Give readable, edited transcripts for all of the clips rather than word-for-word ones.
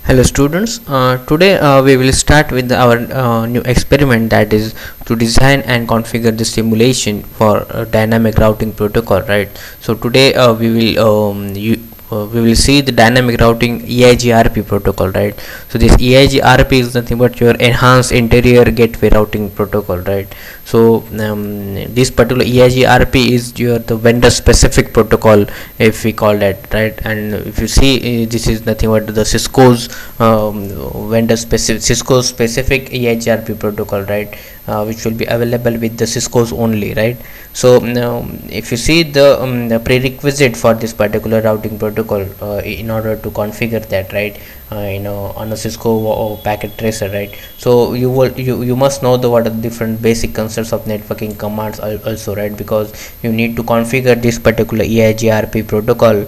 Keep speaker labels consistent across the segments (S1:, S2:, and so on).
S1: Hello students, today we will start with our new experiment, that is to design and configure the simulation for dynamic routing protocol, right? So today we will see the dynamic routing EIGRP protocol, right? So this EIGRP is nothing but your enhanced interior gateway routing protocol, right? So this particular EIGRP is your the vendor specific protocol, if we call that, right? And if you see, this is nothing but the Cisco's Cisco specific EIGRP protocol, right? Which will be available with the Cisco's only, right? So if you see the prerequisite for this particular routing protocol, in order to configure that, right, on a Cisco packet tracer, right? So you must know what are the different basic concepts of networking commands also, right? Because you need to configure this particular EIGRP protocol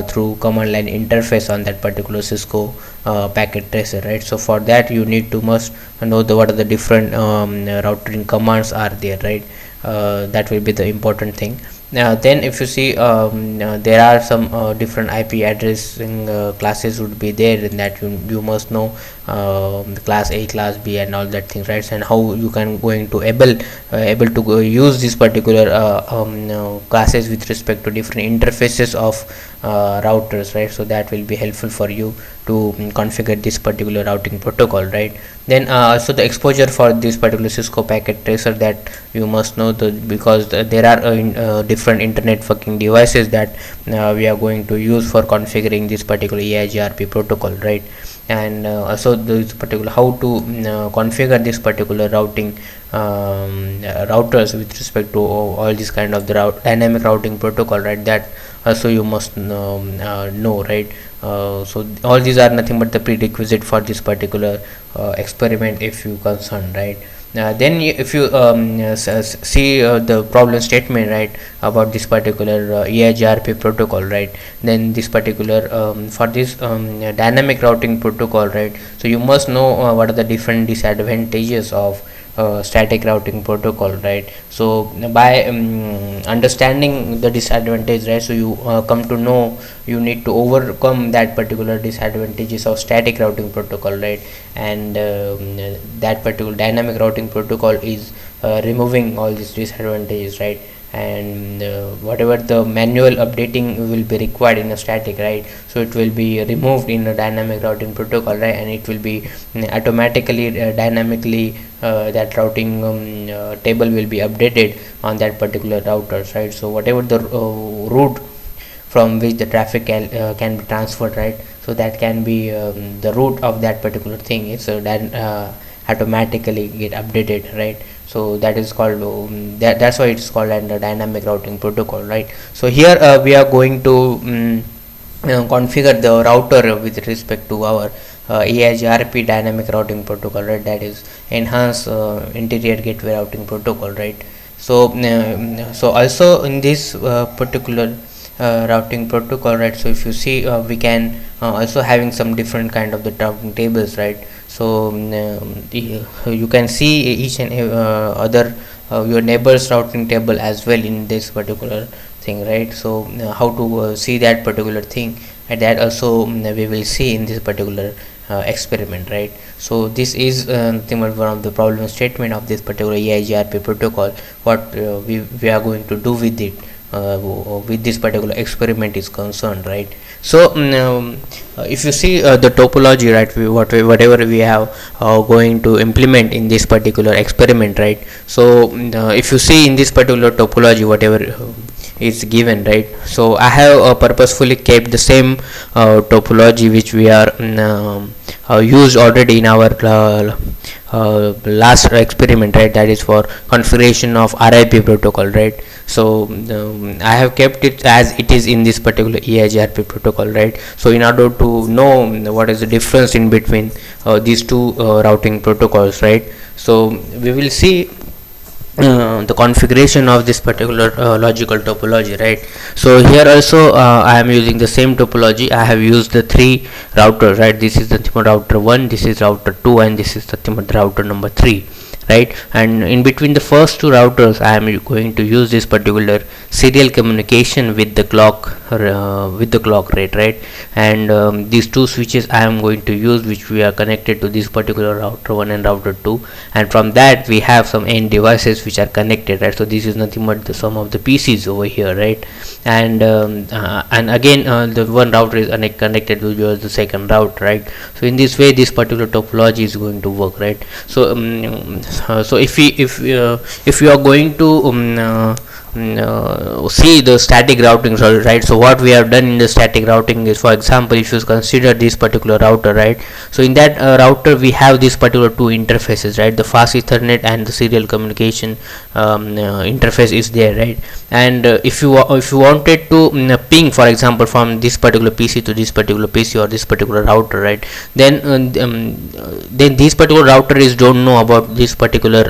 S1: through command line interface on that particular Cisco packet tracer, right? So for that you need to must know what are the different routing commands are there, right? That will be the important thing. Then if you see, there are some different IP addressing classes would be there, in that you must know class A, class B and all that things, right? And how you can going to able to use this particular classes with respect to different interfaces of routers, right? So that will be helpful for you to configure this particular routing protocol, right? Then also the exposure for this particular Cisco packet tracer, that you must know, because there are different internet fucking devices that we are going to use for configuring this particular EIGRP protocol, right? And also this particular how to configure this particular routing routers with respect to all this kind of the dynamic routing protocol, right? That also you must know, right? So all these are nothing but the prerequisite for this particular experiment, if you concern, right? Then if you see the problem statement, right, about this particular EIGRP protocol, right? Then this particular for this dynamic routing protocol, right? So you must know what are the different disadvantages of static routing protocol, right? So by understanding the disadvantage, right, so you come to know you need to overcome that particular disadvantages of static routing protocol, right? And that particular dynamic routing protocol is removing all these disadvantages, right? And whatever the manual updating will be required in a static, right, so it will be removed in a dynamic routing protocol, right? And it will be automatically dynamically that routing table will be updated on that particular routers, right? So whatever the route from which the traffic can be transferred, right, so that can be the route of that particular thing is that automatically get updated, right? So that is called that's why it's called a dynamic routing protocol, right? So here we are going to configure the router with respect to our EIGRP dynamic routing protocol, right? That is enhanced interior gateway routing protocol, right? So so also in this particular routing protocol, right, so if you see, we can also having some different kind of the routing tables, right? So you can see each and other your neighbors routing table as well in this particular thing, right? So how to see that particular thing, and that also we will see in this particular experiment, right? So this is one of the problem statement of this particular EIGRP protocol, what we are going to do with it with this particular experiment is concerned, right? So if you see the topology, right, whatever we have going to implement in this particular experiment, right? So if you see in this particular topology, whatever is given, right, so I have purposefully kept the same topology which we are used already in our last experiment, right? That is for configuration of RIP protocol, right? So I have kept it as it is in this particular EIGRP protocol, right? So in order to know what is the difference in between these two routing protocols, right? So we will see the configuration of this particular logical topology, right? So here also I am using the same topology. I have used the three routers, right? This is the router 1, this is router 2, and this is the router number 3, right? And in between the first two routers I am going to use this particular serial communication with the clock rate, right? And these two switches I am going to use, which we are connected to this particular router 1 and router 2, and from that we have some end devices which are connected, right? So this is nothing but the sum of the PCs over here, right? And again the one router is connected to the second route, right? So in this way this particular topology is going to work, right? So so if you are going to see the static routing, right? So what we have done in the static routing is, for example, if you consider this particular router, right? So in that router we have this particular two interfaces, right? The fast Ethernet and the serial communication interface is there, right? And if you wanted to ping, for example, from this particular PC to this particular PC or this particular router, right? Then this particular router is don't know about this particular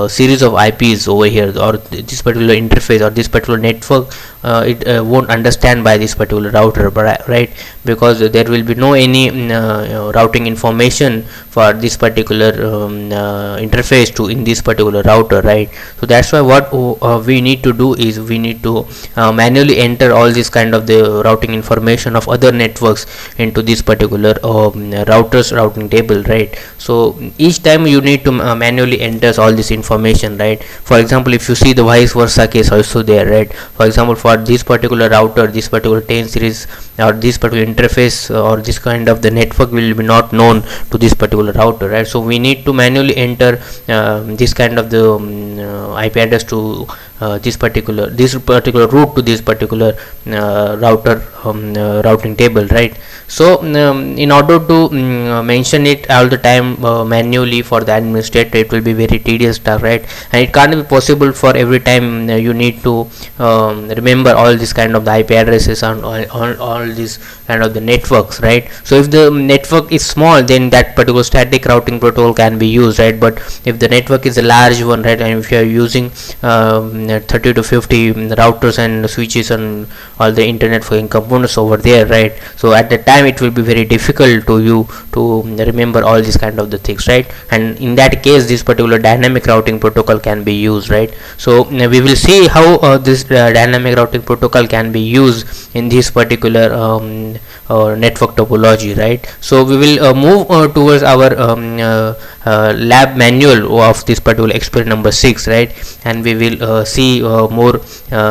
S1: series of IPs over here, or this particular interface or this particular network. It won't understand by this particular router, right? Because there will be no any routing information for this particular interface to in this particular router, right? So that's why what we need to do is we need to manually enter all this kind of the routing information of other networks into this particular routers routing table, right? So each time you need to manually enter all this information, right? For example, if you see the vice versa case also there, right? For example, for this particular router, this particular 10 series or this particular interface or this kind of the network will be not known to this particular router, right? So we need to manually enter this kind of the IP address to this particular route to this particular router routing table, right? So in order to mention it all the time manually for the administrator, it will be very tedious stuff, right? And it can't be possible for every time you need to remember all this kind of the IP addresses and all these kind of the networks, right? So if the network is small, then that particular static routing protocol can be used, right? But if the network is a large one, right, and if you are using 30 to 50 routers and switches and all the internet components over there, right? So at the time it will be very difficult to you to remember all these kind of the things, right? And in that case this particular dynamic routing protocol can be used, right? So we will see how this dynamic routing protocol can be used in this particular network topology, right? So we will move towards our lab manual of this particular experiment number 6, right? And we will see more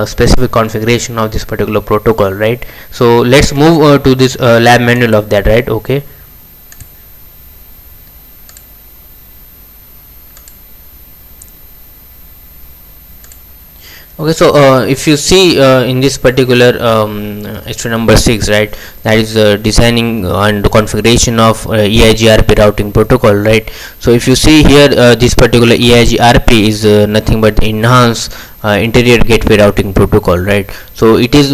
S1: specific configuration of this particular protocol, right? So let's move to this lab manual of that, right? Okay. Okay, so if you see in this particular extra number 6, right, that is designing and configuration of EIGRP routing protocol, right? So if you see here this particular EIGRP is nothing but enhanced interior gateway routing protocol, right? So it is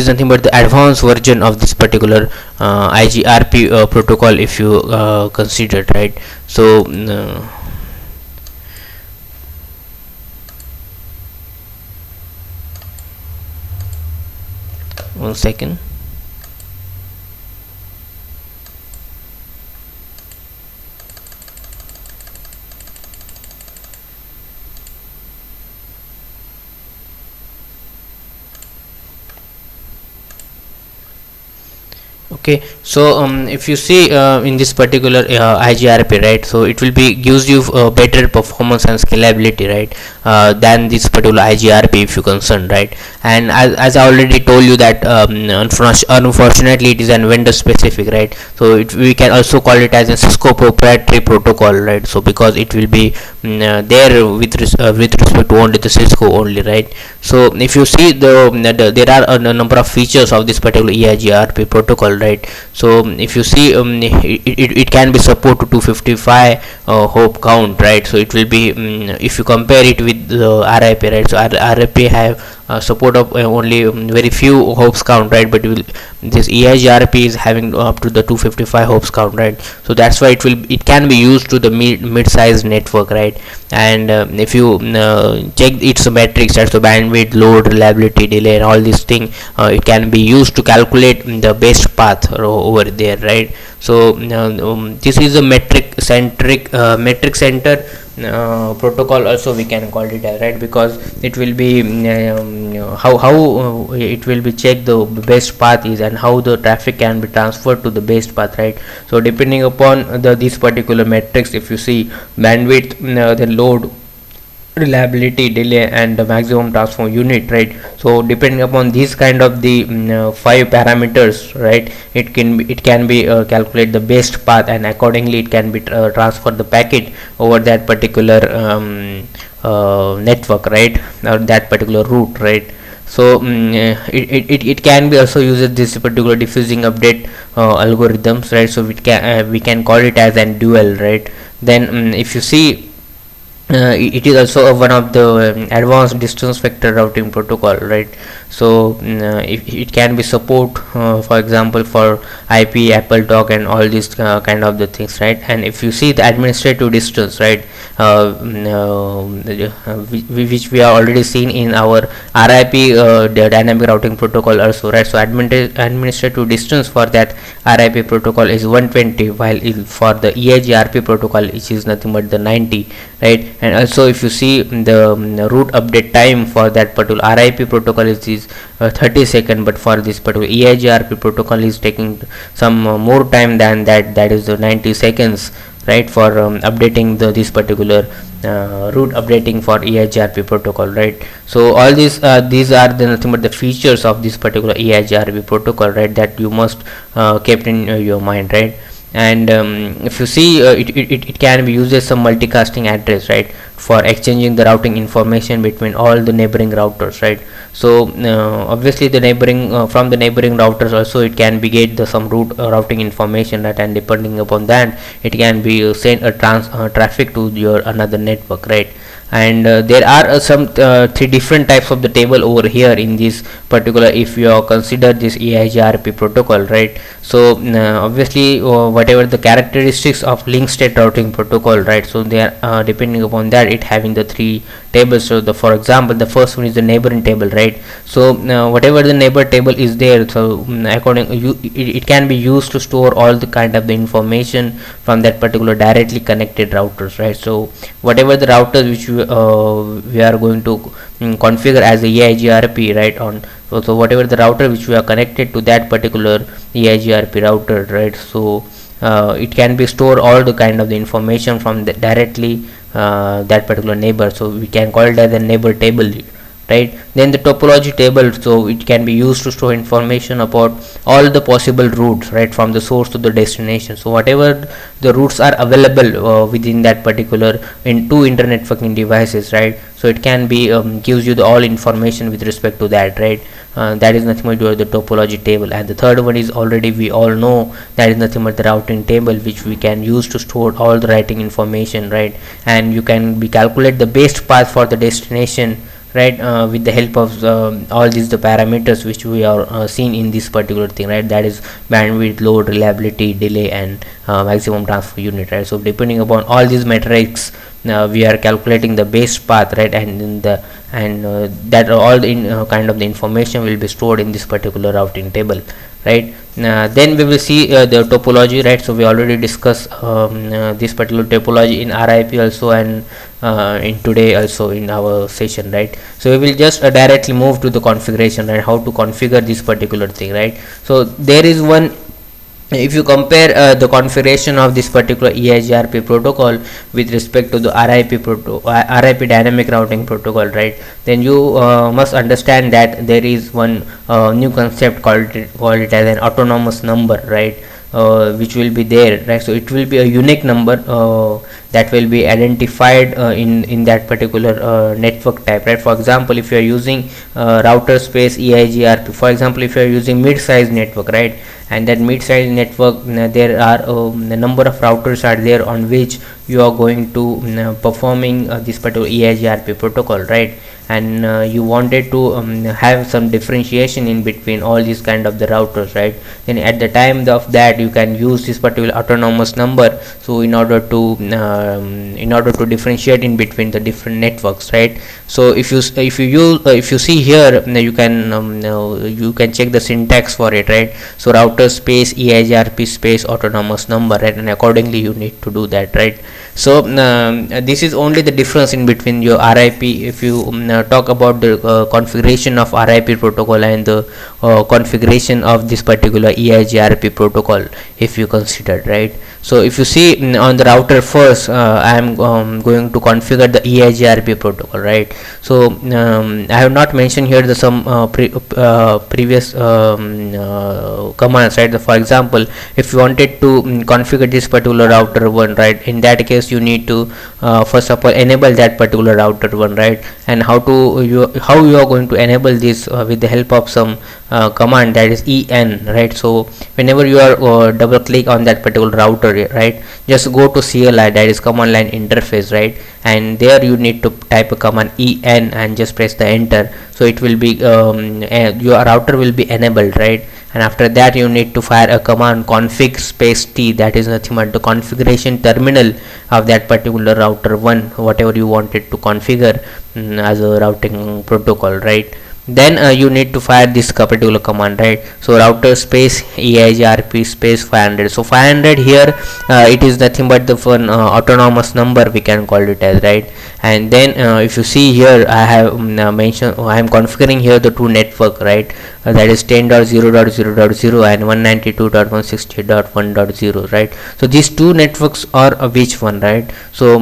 S1: nothing but the advanced version of this particular IGRP protocol, if you consider, right? So one second. Okay, so if you see in this particular IGRP, right, so it will be gives you better performance and scalability, right, than this particular IGRP if you concern, right? And as I already told you that unfortunately it is an vendor specific, right? So we can also call it as a Cisco proprietary protocol, right? So because it will be there with respect to only the Cisco only, right? So if you see there are a number of features of this particular EIGRP protocol, right? So if you see it can be support to 255 hop count, right? So it will be if you compare it with the RIP, right? So RIP have support of only very few hops count, right? But this EIGRP is having up to the 255 hops count, right? So that's why it can be used to the mid-sized network, right? And if you check its metrics, that's the bandwidth, load, reliability, delay, and all these things, it can be used to calculate the best path over there, right? So this is a metric center protocol also we can call it as, right, because it will be how it will be check the best path is and how the traffic can be transferred to the best path, right. So depending upon this particular metrics, if you see bandwidth, the load, reliability, delay, and the maximum transfer unit, right. So depending upon these kind of the 5 parameters, right, it can be calculate the best path, and accordingly it can be transfer the packet over that particular network, right, or that particular route, right. So it can be also uses this particular diffusing update algorithms, right. So we can call it as an dual, right. Then if you see, it is also one of the advanced distance vector routing protocol, right. So it can be support for example for IP, AppleTalk, and all these kind of the things, right. And if you see the administrative distance, right, which we are already seen in our RIP, the dynamic routing protocol also, right. So administrative distance for that RIP protocol is 120, while for the EIGRP protocol which is nothing but the 90, right. And also if you see the route update time for that particular RIP protocol is 30 seconds, but for this particular EIGRP protocol is taking some more time than that is 90 seconds, right, for updating this particular route updating for EIGRP protocol, right. So all these are the nothing but the features of this particular EIGRP protocol, right, that you must keep in your mind, right. And if you see it can be used as some multicasting address, right, for exchanging the routing information between all the neighboring routers, right. So obviously the neighboring from the neighboring routers also it can be get the some route routing information, right, and depending upon that it can be send a traffic to your another network, right. And there are some 3 different types of the table over here in this particular, if you consider this EIGRP protocol, right. So obviously whatever the characteristics of link state routing protocol, right, so they are depending upon that it having the 3 tables. So for example the first one is the neighboring table, right. So whatever the neighbor table is there, so it can be used to store all the kind of the information from that particular directly connected routers, right. So whatever the routers which we are going to configure as a EIGRP, right, on so whatever the router which we are connected to that particular EIGRP router, right. So it can be store all the kind of the information from directly that particular neighbor, so we can call it as a neighbor table, right. Then the topology table, so it can be used to store information about all the possible routes, right, from the source to the destination. So whatever the routes are available within that particular two internet networking devices, right. So it can be gives you the all information with respect to that, right. That is nothing but the topology table. And the third one is already we all know, that is nothing but the routing table, which we can use to store all the routing information, right. And you can be calculate the best path for the destination, right, with the help of all these the parameters which we are seen in this particular thing, right. That is bandwidth, load, reliability, delay, and maximum transfer unit, right. So depending upon all these metrics we are calculating the best path, right, and in the that all the kind of the information will be stored in this particular routing table, right. Then we will see the topology, right. So we already discussed this particular topology in RIP also, and in today also in our session, right. So we will just directly move to the configuration, right, how to configure this particular thing, right. So there is one, if you compare the configuration of this particular EIGRP protocol with respect to the RIP dynamic routing protocol, right, then you must understand that there is one new concept called it as an autonomous number, right, which will be there, right. So it will be a unique number that will be identified in that particular network type, right. For example, if you are using router space EIGRP, for example, if you are using mid-size network, right, and that mid-size network there are the number of routers are there on which you are going to performing this particular EIGRP protocol, right. and you wanted to have some differentiation in between all these kind of the routers, right? Then at the time of that you can use this particular autonomous number, so in order to differentiate in between the different networks, right? So if you see here, you can check the syntax for it, right? So router space EIGRP space autonomous number, right? And accordingly you need to do that, right? So this is only the difference in between your RIP. If you talk about the configuration of RIP protocol and the configuration of this particular EIGRP protocol, if you consider, right? So if you see on the router first, I am going to configure the EIGRP protocol, right? So I have not mentioned here the some previous commands, right? For example, if you wanted to configure this particular router 1, right, in that case you need to first of all enable that particular router 1, right? And how you are going to enable this with the help of some command, that is en, right? So whenever you are double click on that particular router, right, just go to CLI, that is command line interface, right? And there you need to type a command en and just press the enter. So it will be your router will be enabled, right? And after that you need to fire a command config space t, that is nothing but the configuration terminal of that particular router 1, whatever you wanted to configure as a routing protocol, right? Then you need to fire this particular command, right? So router space EIGRP space 500. So 500 here, it is nothing but the autonomous number, we can call it as, right? And then if you see here, I have mentioned, I am configuring here the two network, right? That is 10.0.0.0 and 192.168.1.0, right? So these two networks are which one, right? So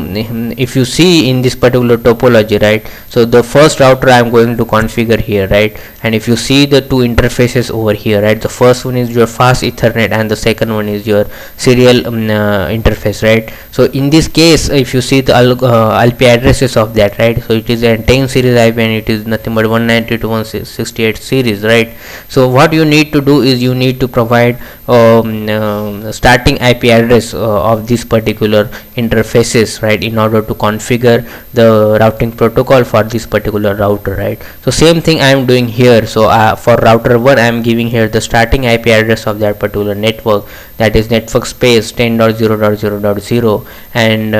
S1: if you see in this particular topology, right, so the first router I am going to configure here, right? And if you see the two interfaces over here, right, the first one is your fast Ethernet and the second one is your serial interface, right? So in this case, if you see the IP addresses of that, right, so it is a 10 series IP and it is nothing but 192.168 series, right? So what you need to do is you need to provide starting IP address of this particular interfaces, right, in order to configure the routing protocol for this particular router, right? So same thing I am doing here. So for router 1 I am giving here the starting IP address of that particular network, that is network space 10.0.0.0, and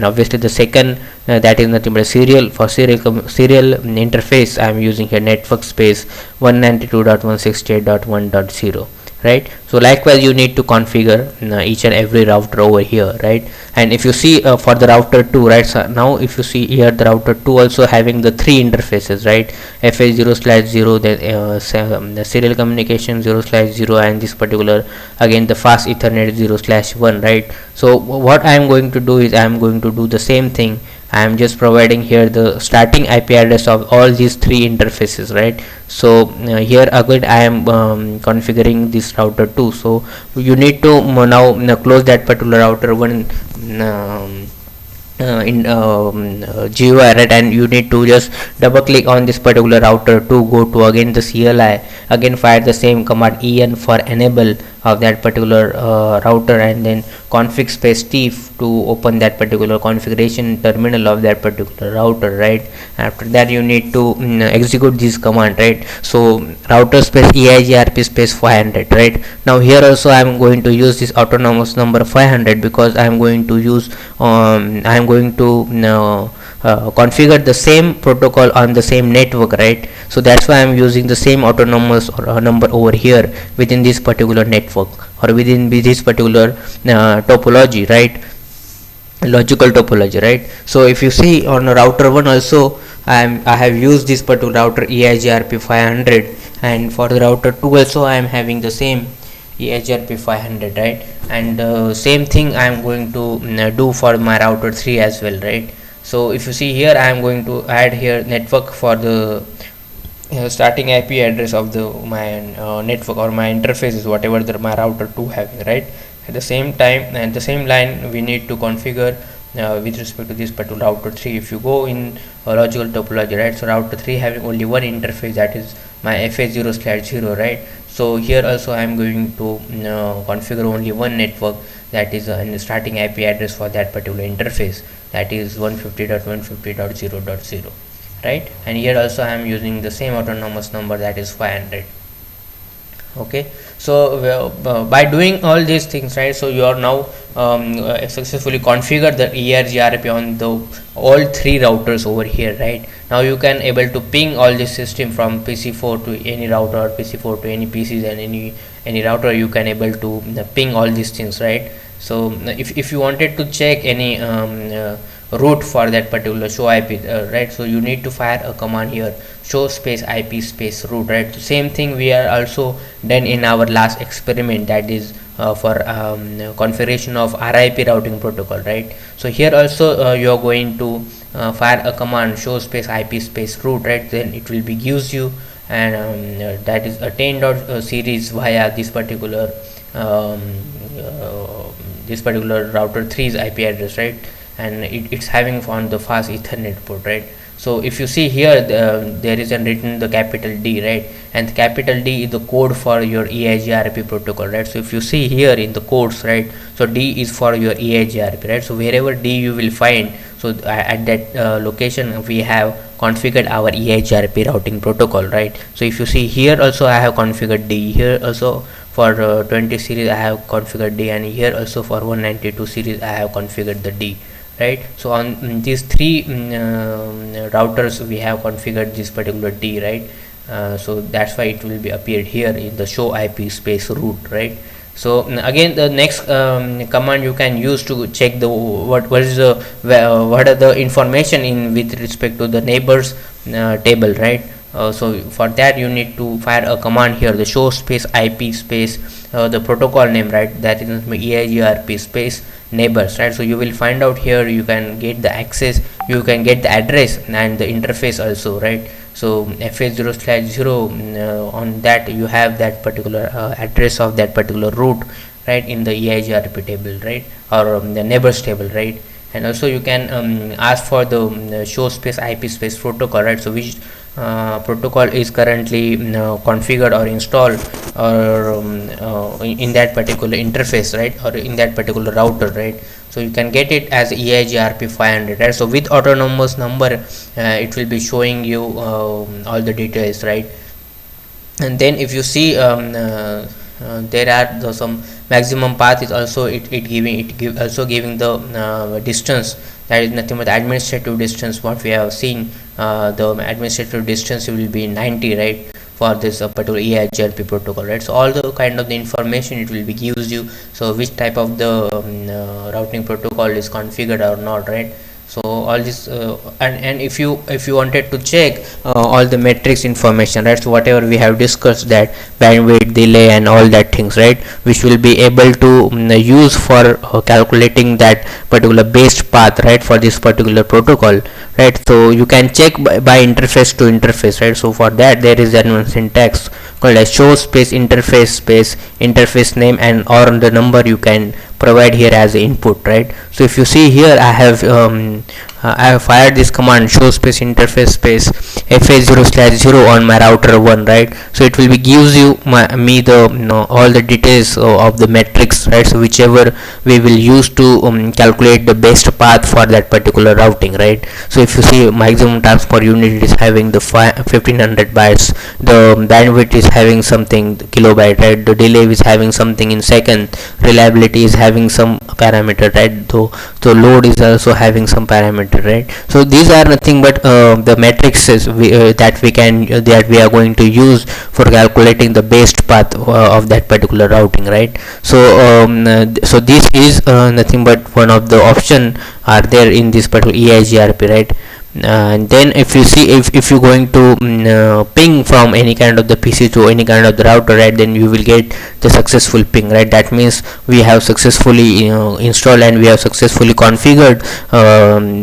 S1: obviously the second that is nothing but a serial interface I am using here network space 192.168.1.0, right? So likewise you need to configure each and every router over here, right? And if you see for the router 2, right, so now if you see here the router 2 also having the three interfaces, right? FA0/0, then the serial communication 0/0, and this particular again the fast Ethernet 0/1, right? So what I am going to do is I am going to do the same thing. I am just providing here the starting IP address of all these three interfaces, right? So here again I am configuring this router 2. So you need to now close that particular router 1 in GUI, right? And you need to just double click on this particular router 2, go to again the CLI, again fire the same command en for enable of that particular router, and then config space t to open that particular configuration terminal of that particular router, right? After that you need to execute this command, right? So router space EIGRP space 500, right? Now here also I am going to use this autonomous number 500 because I am going to use configure the same protocol on the same network, right? So that's why I'm using the same autonomous number over here within this particular network or within this particular topology, right? Logical topology, right? So if you see on router 1 also I have used this particular router EIGRP 500, and for the router 2 also I am having the same EIGRP 500, right? And same thing I am going to do for my router 3 as well, right? So if you see here I am going to add here network for the starting IP address of the my network or my interfaces, whatever my router 2 having, right? At the same time and the same line we need to configure with respect to this particular router 3. If you go in logical topology, right, so router 3 having only one interface, that is my FA0/0, right? So here also I am going to configure only one network, that is the starting IP address for that particular interface, that is 150.150.0.0, right? And here also I am using the same autonomous number, that is 500. Okay, so by doing all these things, right, so you are now successfully configured the ERGRP on the all three routers over here, right? Now you can able to ping all this system from PC4 to any router, or PC4 to any PCs, and any router you can able to ping all these things, right? So if you wanted to check any route for that particular show IP, right, so you need to fire a command here, show space IP space route, right? Same thing we are also done in our last experiment, that is for configuration of RIP routing protocol, right? So here also you are going to fire a command, show space IP space route, right? Then it will be gives you, and that is a 10 series via this particular router 3's IP address, right? And it's having on the fast Ethernet port, right? So if you see here, there is written the capital D, right? And the capital D is the code for your EIGRP protocol, right? So if you see here in the codes, right, so D is for your EIGRP, right? So wherever D you will find, so at that location we have configured our EIGRP routing protocol, right? So if you see here also I have configured D, here also for 20 series I have configured D, and here also for 192 series I have configured the D, right? So on these three routers we have configured this particular D, right? So that's why it will be appeared here in the show IP space route, right? So again, the next command you can use to check the what is the what are the information in with respect to the neighbors table, right? So for that you need to fire a command here, the show space IP space the protocol name, right? That is EIGRP space neighbors, right? So you will find out here, you can get the access, you can get the address and the interface also, right? So FA0/0 on that you have that particular address of that particular route, right, in the EIGRP table, right, or the neighbors table, right? And also you can ask for the show space IP space protocol, right? So which protocol is currently configured or installed or in that particular interface, right, or in that particular router, right? So you can get it as EIGRP 500, right? So with autonomous number it will be showing you all the details, right? And then if you see there are some maximum path is also also giving the distance, that is nothing but administrative distance. What we have seen, the administrative distance will be 90, right, for this particular EIGRP protocol, right? So all the kind of the information it will be gives you, so which type of the routing protocol is configured or not, right? So all this and if you wanted to check all the metrics information, right, so whatever we have discussed, that bandwidth, delay and all that things, right, which will be able to use for calculating that particular base path, right, for this particular protocol, right? So you can check by interface to interface, right? So for that there is an syntax called as show space interface space interface name, and or the number you can provide here as input, right? So if you see here I have fired this command, show space interface space FA0/0 on my router 1, right? So it will be gives you me the all the details of the metrics, right? So whichever we will use to calculate the best path for that particular routing, right? So if you see maximum transport unit is having the 1500 bytes, the bandwidth is having something kilobyte, right? The delay is having something in second, reliability is having some parameter, right? So load is also having some parameter, right? So these are nothing but the matrices that we are going to use for calculating the best path of that particular routing, right? So so this is nothing but one of the option are there in this particular EIGRP, right? And then if you see, if you're going to ping from any kind of the PC to any kind of the router, right, then you will get the successful ping, right? That means we have successfully installed and we have successfully configured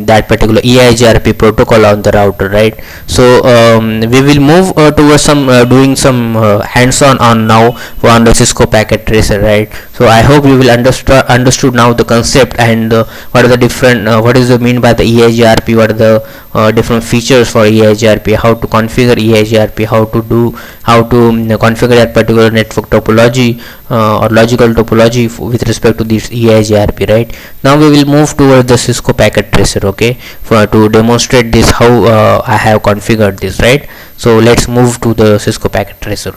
S1: that particular EIGRP protocol on the router, right? So we will move towards some doing some hands-on on now on the Cisco packet tracer, right? So I hope you will understood now the concept and what are the different what is the mean by the EIGRP, different features for EIGRP, how to configure EIGRP, how to configure that particular network topology or logical topology with respect to this EIGRP, right? Now we will move towards the Cisco packet tracer, okay, for to demonstrate this how I have configured this, right? So let's move to the Cisco packet tracer.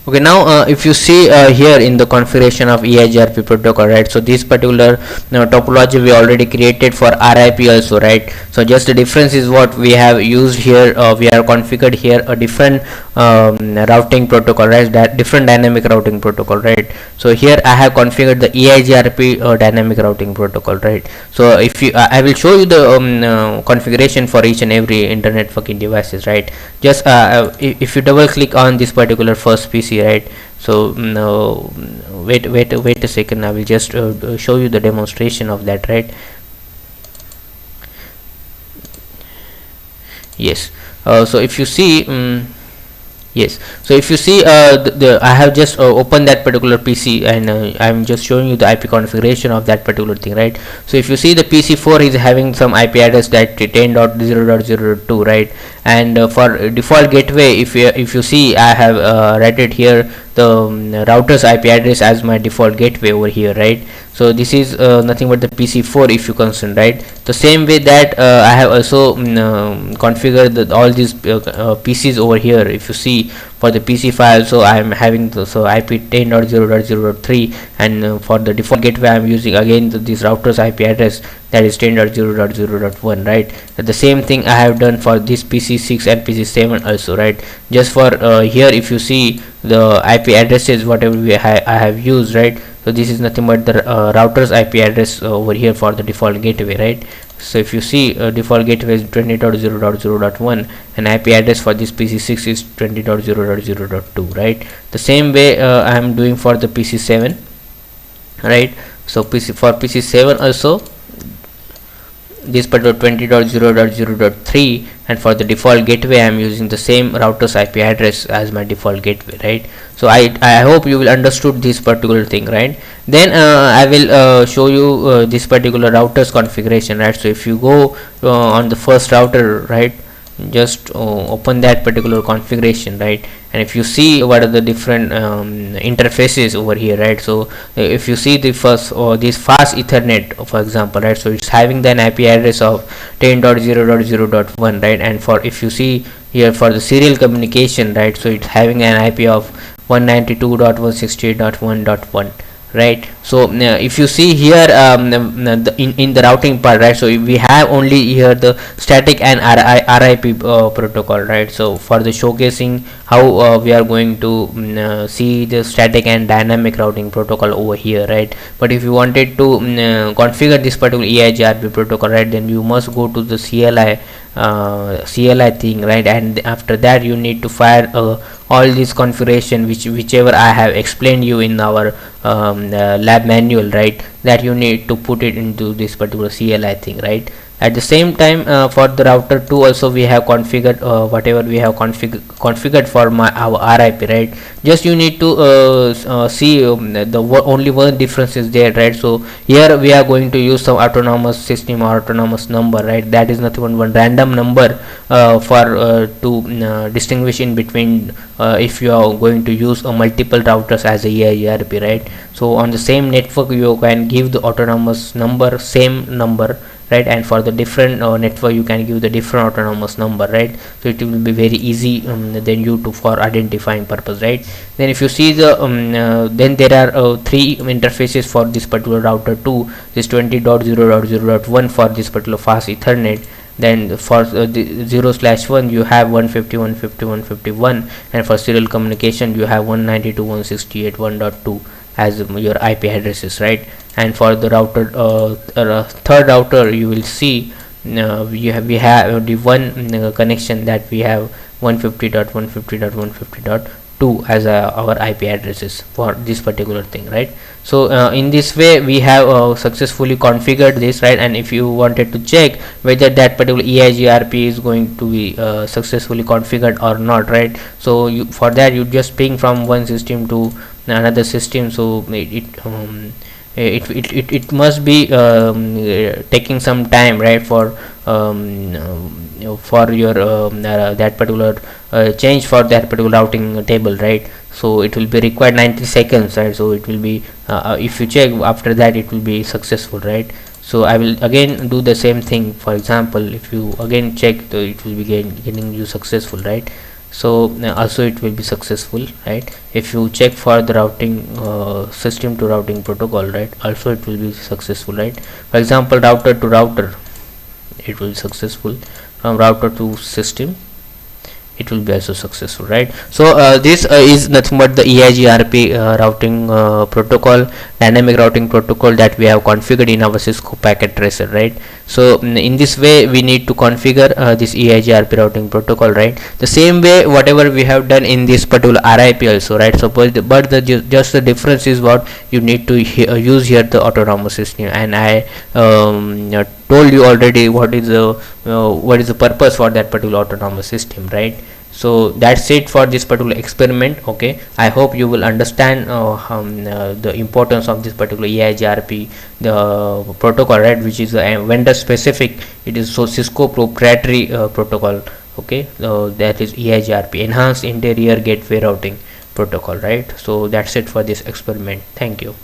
S1: Okay, now if you see here in the configuration of EIGRP protocol, right, so this particular topology we already created for RIP also, right? So just the difference is what we have used here, we have configured here a different routing protocol, right, that different dynamic routing protocol, right? So here I have configured the EIGRP dynamic routing protocol, right? So if you I will show you the configuration for each and every internet networking devices, right? Just if you double click on this particular first PC, right? So wait a second, I will just show you the demonstration of that, right? Yes. So if you see yes, so if you see I have just opened that particular PC, and I'm just showing you the IP configuration of that particular thing, right? So if you see the PC4 is having some IP address that 10.0.0.2, right? And for default gateway, if you see, I have rated here the router's IP address as my default gateway over here, right? So this is nothing but the PC4 if you consider, right? The same way that I have also configured all these PCs over here. If you see for the PC file, so I am having the IP 10.0.0.3, and for the default gateway I am using again this router's IP address that is 10.0.0.1, right? The same thing I have done for this PC6 and PC7 also, right? Just for here, if you see the IP addresses whatever I have used, right? So this is nothing but the router's IP address over here for the default gateway, right? So if you see default gateway is 20.0.0.1, and IP address for this PC6 is 20.0.0.2, right? The same way I am doing for the PC7, right? So for PC7 also this particular 20.0.0.3, and for the default gateway I am using the same router's IP address as my default gateway, right? So I hope you will understood this particular thing, right? Then I will show you this particular router's configuration, right? So if you go on the first router, right, just open that particular configuration, right? And if you see what are the different interfaces over here, right? So if you see the first this fast Ethernet, for example, right, so it's having an IP address of 10.0.0.1, right? And for if you see here for the serial communication, right, so it's having an IP of 192.168.1.1, right? So if you see here in the routing part, right, so we have only here the static and RIP protocol, right? So for the showcasing how we are going to see the static and dynamic routing protocol over here, right? But if you wanted to configure this particular EIGRP protocol, right, then you must go to the CLI thing, right? And after that you need to fire all this configuration whichever I have explained you in our lab manual, right? That you need to put it into this particular CLI thing, right? At the same time for the router 2 also we have configured whatever we have configured for our RIP, right? Just you need to see only one difference is there, right? So here we are going to use some autonomous system or autonomous number, right? That is nothing but one random number for to distinguish in between if you are going to use multiple routers as a EIGRP, right? So on the same network you can give the autonomous number, same number, right? And for the different network you can give the different autonomous number, right? So it will be very easy then you to for identifying purpose, right? Then if you see the then there are three interfaces for this particular router 2, this 20.0.0.1 for this particular fast Ethernet. Then for the 0/1 you have 150.150.151, and for serial communication you have 192.168.1.2 as your IP addresses, right? And for the router third router you will see we have the one connection that we have 150.150.150.2 as our IP addresses for this particular thing, right? So in this way we have successfully configured this, right? And if you wanted to check whether that particular EIGRP is going to be successfully configured or not, right? So for that you just ping from one system to another system, so it must be taking some time, right, for your that particular change for that particular routing table, right. So it will be required 90 seconds, right. So it will be if you check after that, it will be successful, right. So I will again do the same thing. For example, if you again check, it will be getting you successful, right. So also it will be successful, right. If you check for the routing system to routing protocol, right, also it will be successful, right. For example, router to router, it will be successful. From router to system, it will be also successful, right. So this is nothing but the EIGRP routing protocol, dynamic routing protocol that we have configured in our Cisco packet tracer, right. So in this way we need to configure this EIGRP routing protocol, right. The same way whatever we have done in this particular RIP also, right. Suppose but the just the difference is what you need to use here the autonomous system, and I told you already what is the purpose for that particular autonomous system, right. So that's it for this particular experiment. Okay, I hope you will understand the importance of this particular EIGRP, the protocol, right, which is a vendor specific. It is so Cisco proprietary protocol. Okay, that is EIGRP, enhanced interior gateway routing protocol, right. So that's it for this experiment. Thank you.